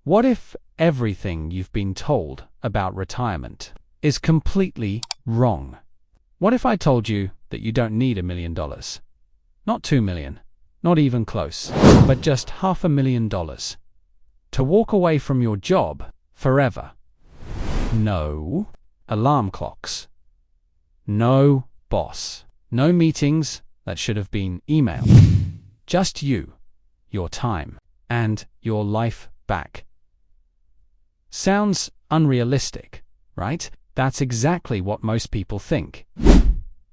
What if everything you've been told about retirement is completely wrong? What if I told you that you don't need $1 million? Not 2 million, not even close, but just $500,000 to walk away from your job forever. No alarm clocks. No boss. No meetings that should have been emailed. Just you, your time, and your life back. Sounds unrealistic, right? That's exactly what most people think.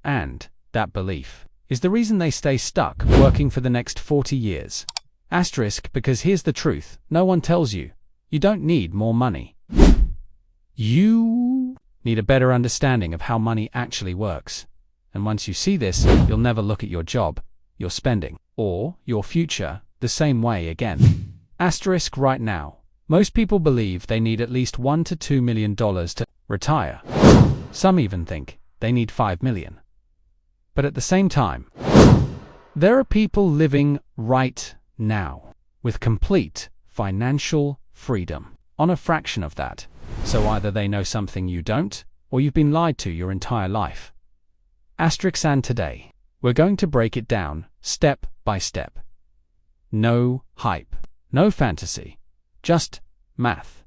And that belief is the reason they stay stuck working for the next 40 years. Asterisk, because here's the truth. No one tells you. You don't need more money. You need a better understanding of how money actually works. And once you see this, you'll never look at your job, your spending, or your future the same way again. Asterisk right now. Most people believe they need at least $1 to $2 million to retire. Some even think they need $5 million. But at the same time, there are people living right now with complete financial freedom on a fraction of that. So either they know something you don't, or you've been lied to your entire life. Asterisk, and today, we're going to break it down step by step. No hype, no fantasy, just math,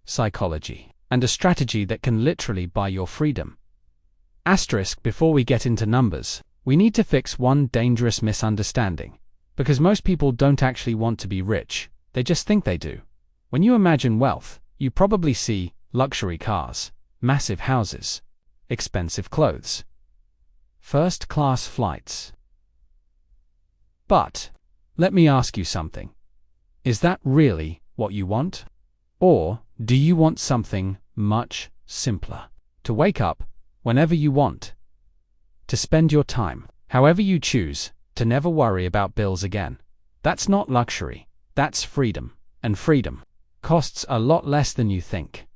psychology, and a strategy that can literally buy your freedom. Asterisk, before we get into numbers, we need to fix one dangerous misunderstanding, because most people don't actually want to be rich, they just think they do. When you imagine wealth, you probably see luxury cars, massive houses, expensive clothes, first-class flights. But let me ask you something. Is that really what you want? Or do you want something much simpler? To wake up whenever you want, to spend your time however you choose, to never worry about bills again. That's not luxury, that's freedom, and freedom costs a lot less than you think.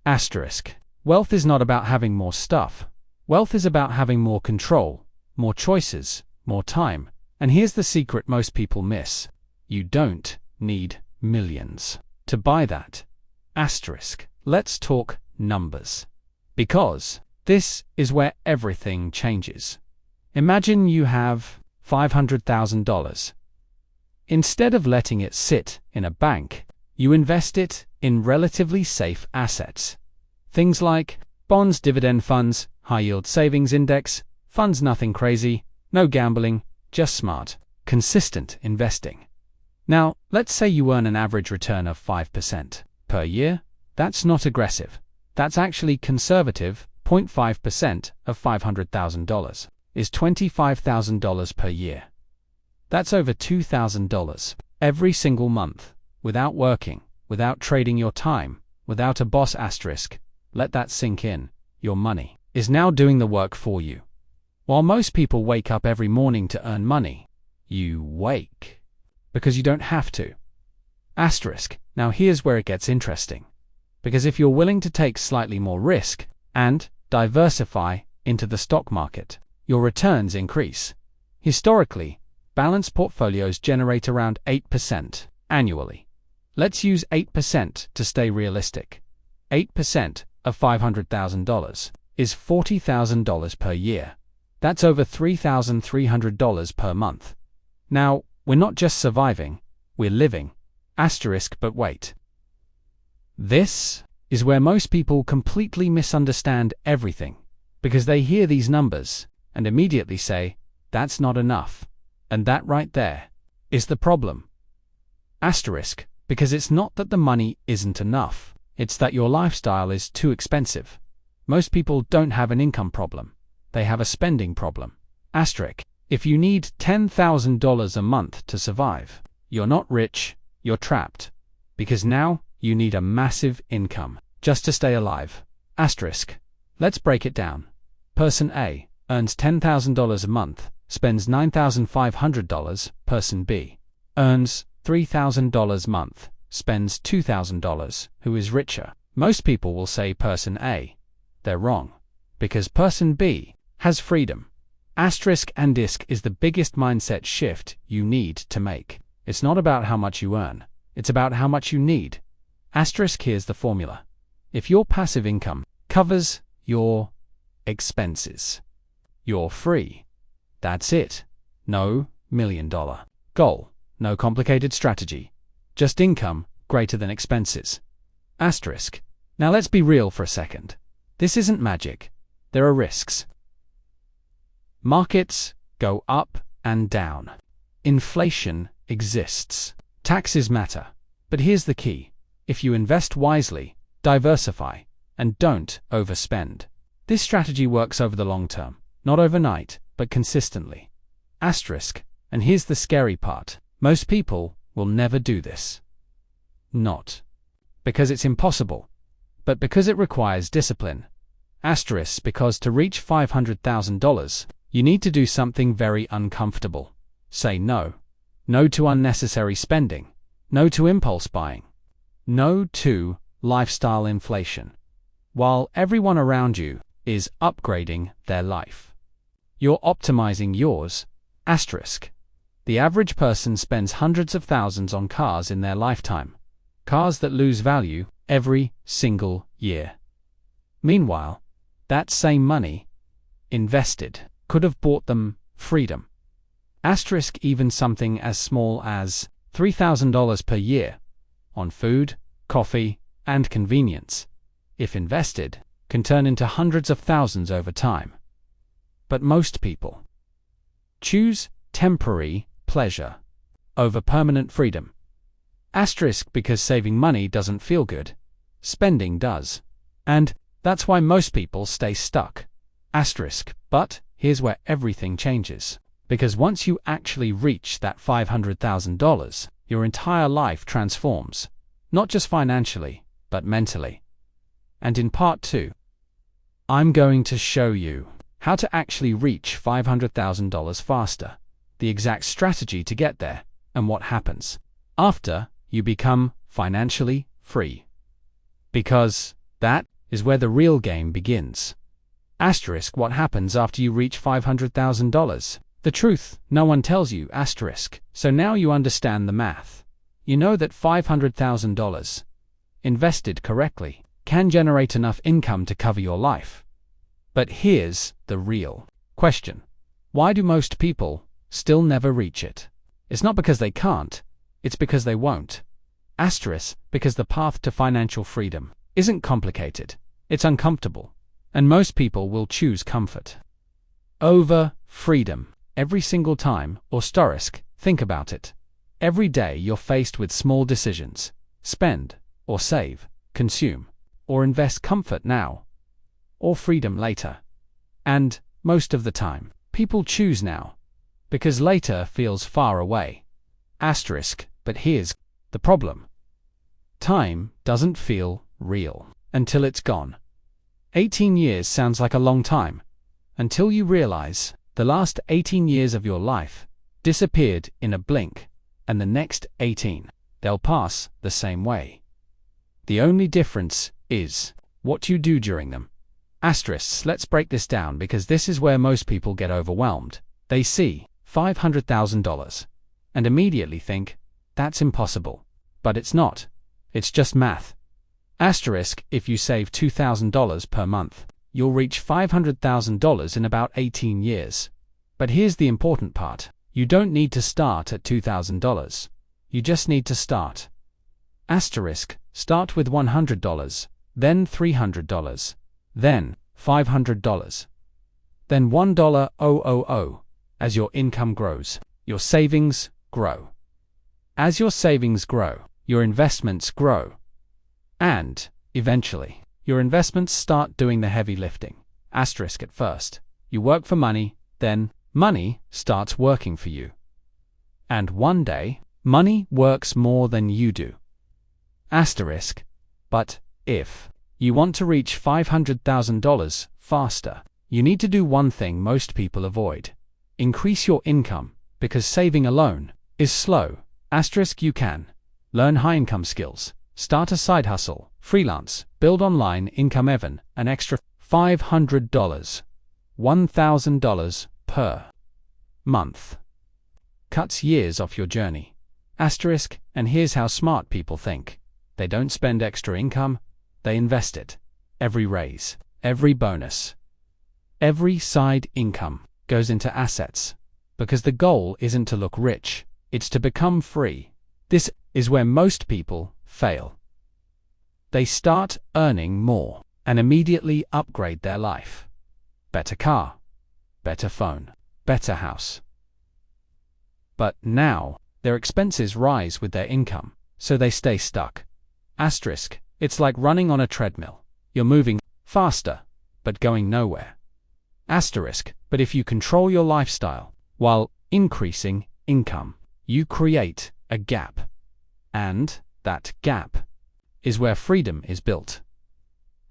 Asterisk. Wealth is not about having more stuff. Wealth is about having more control, more choices, more time. And here's the secret most people miss. You don't need millions to buy that. Asterisk. Let's talk numbers. Because this is where everything changes. Imagine you have $500,000. Instead of letting it sit in a bank, you invest it in relatively safe assets. Things like bonds, dividend funds, high-yield savings index, funds, nothing crazy, no gambling, just smart, consistent investing. Now, let's say you earn an average return of 5% per year. That's not aggressive. That's actually conservative. 0.5% of $500,000 is $25,000 per year. That's over $2,000 every single month, without working, without trading your time, without a boss. Asterisk. Let that sink in. Your money is now doing the work for you. While most people wake up every morning to earn money, you wake because you don't have to. Asterisk. Now here's where it gets interesting. Because if you're willing to take slightly more risk and diversify into the stock market, your returns increase. Historically, balanced portfolios generate around 8% annually. Let's use 8% to stay realistic. 8% of $500,000 is $40,000 per year. That's over $3,300 per month. Now, we're not just surviving, we're living. Asterisk, but wait. This is where most people completely misunderstand everything, because they hear these numbers and immediately say, that's not enough. And that right there is the problem. Asterisk, because it's not that the money isn't enough, it's that your lifestyle is too expensive. Most people don't have an income problem, they have a spending problem. Asterisk, if you need $10,000 a month to survive, you're not rich, you're trapped. Because now you need a massive income just to stay alive. Asterisk. Let's break it down. Person A earns $10,000 a month, spends $9,500. Person B earns $3,000 a month, spends $2,000. Who is richer? Most people will say person A. They're wrong. Because person B has freedom. Asterisk and disc is the biggest mindset shift you need to make. It's not about how much you earn. It's about how much you need. Asterisk, here's the formula. If your passive income covers your expenses, you're free. That's it. No $1,000,000 goal, no complicated strategy, just income greater than expenses. Asterisk. Now let's be real for a second. This isn't magic. There are risks. Markets go up and down. Inflation exists. Taxes matter. But here's the key. If you invest wisely, diversify, and don't overspend, this strategy works over the long term, not overnight, but consistently. Asterisk. And here's the scary part. Most people will never do this. Not because it's impossible, but because it requires discipline. Asterisk, because to reach $500,000, you need to do something very uncomfortable. Say no. No to unnecessary spending. No to impulse buying. No to lifestyle inflation. While everyone around you is upgrading their life, you're optimizing yours. Asterisk. The average person spends hundreds of thousands on cars in their lifetime. Cars that lose value every single year. Meanwhile, that same money invested could have bought them freedom. Asterisk, even something as small as $3,000 per year on food, coffee, and convenience, if invested, can turn into hundreds of thousands over time. But most people choose temporary pleasure over permanent freedom. Asterisk, because saving money doesn't feel good. Spending does. And that's why most people stay stuck. Asterisk, but here's where everything changes. Because once you actually reach that $500,000, your entire life transforms. Not just financially, but mentally. And in part 2, I'm going to show you how to actually reach $500,000 faster, the exact strategy to get there, and what happens after you become financially free. Because that is where the real game begins. Asterisk, what happens after you reach $500,000? The truth no one tells you. Asterisk. So now you understand the math. You know that $500,000 invested correctly can generate enough income to cover your life. But here's the real question. Why do most people still never reach it? It's not because they can't, it's because they won't. Asterisk, because the path to financial freedom isn't complicated, it's uncomfortable, and most people will choose comfort over freedom every single time. Or asterisk, think about it. Every day you're faced with small decisions: spend or save, consume or invest, comfort now or freedom later. And most of the time, people choose now because later feels far away. Asterisk, but here's the problem. Time doesn't feel real until it's gone. 18 years sounds like a long time, until you realize the last 18 years of your life disappeared in a blink, and the next 18, they'll pass the same way. The only difference is what you do during them. Asterisks, let's break this down because this is where most people get overwhelmed. They see $500,000 and immediately think, that's impossible. But it's not. It's just math. Asterisk, if you save $2,000 per month, you'll reach $500,000 in about 18 years. But here's the important part. You don't need to start at $2,000. You just need to start. Asterisk, start with $100, then $300, then $500, then $1,000. As your income grows, your savings grow. As your savings grow, your investments grow. And, eventually, your investments start doing the heavy lifting. Asterisk, at first, you work for money, then money starts working for you. And one day, money works more than you do. Asterisk, but if you want to reach $500,000 faster, you need to do one thing most people avoid. Increase your income, because saving alone is slow. Asterisk, you can learn high-income skills, start a side hustle, freelance, build online income, even an extra $500, $1,000 per month. Cuts years off your journey. Asterisk, and here's how smart people think. They don't spend extra income, they invest it. Every raise, every bonus, every side income goes into assets, because the goal isn't to look rich, it's to become free. This is where most people fail. They start earning more and immediately upgrade their life. Better car, better phone, better house. But now, their expenses rise with their income, so they stay stuck. Asterisk, it's like running on a treadmill. You're moving faster, but going nowhere. Asterisk, but if you control your lifestyle while increasing income, you create a gap. And that gap is where freedom is built.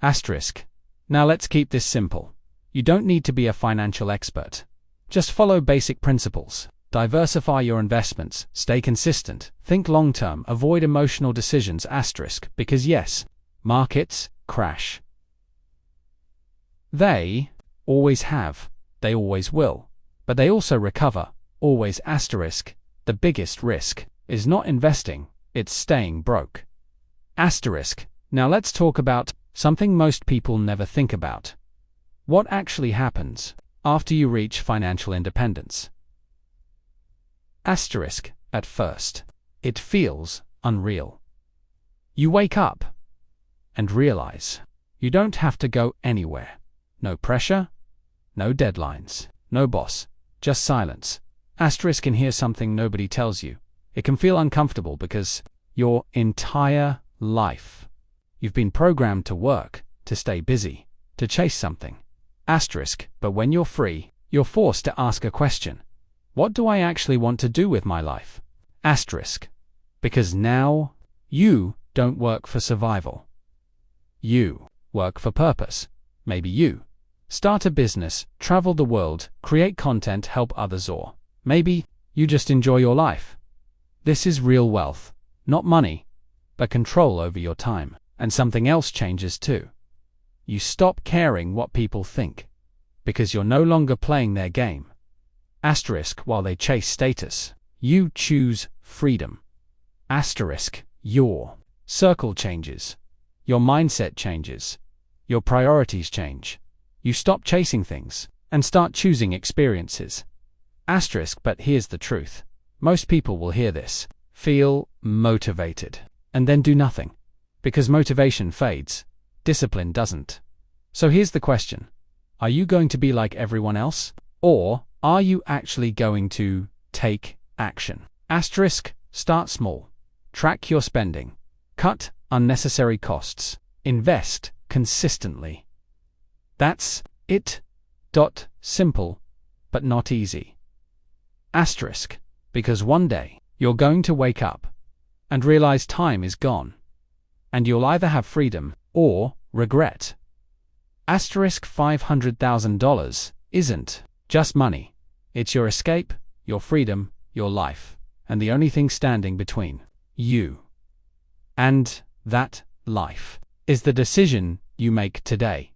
Asterisk. Now let's keep this simple. You don't need to be a financial expert. Just follow basic principles. Diversify your investments, stay consistent, think long-term, avoid emotional decisions. Asterisk, because yes, markets crash. They always have, they always will, but they also recover, always. Asterisk, the biggest risk is not investing, it's staying broke. Asterisk, now let's talk about something most people never think about. What actually happens after you reach financial independence? Asterisk, at first, it feels unreal. You wake up and realize you don't have to go anywhere. No pressure, no deadlines, no boss, just silence. Asterisk, and here's something nobody tells you. It can feel uncomfortable because your entire life you've been programmed to work, to stay busy, to chase something. Asterisk, but when you're free, you're forced to ask a question. What do I actually want to do with my life? Asterisk, because now you don't work for survival. You work for purpose. Maybe you start a business, travel the world, create content, help others, or maybe you just enjoy your life. This is real wealth, not money, but control over your time. And something else changes too. You stop caring what people think, because you're no longer playing their game. Asterisk, while they chase status, you choose freedom. Asterisk, your circle changes. Your mindset changes. Your priorities change. You stop chasing things and start choosing experiences. Asterisk, but here's the truth. Most people will hear this, feel motivated, and then do nothing. Because motivation fades, discipline doesn't. So here's the question. Are you going to be like everyone else? Or are you actually going to take action? Asterisk, start small. Track your spending. Cut unnecessary costs. Invest consistently. That's it. Simple, but not easy. Asterisk, because one day you're going to wake up and realize time is gone. And you'll either have freedom or regret. Asterisk, $500,000 isn't just money. It's your escape, your freedom, your life, and the only thing standing between you and that life is the decision you make today.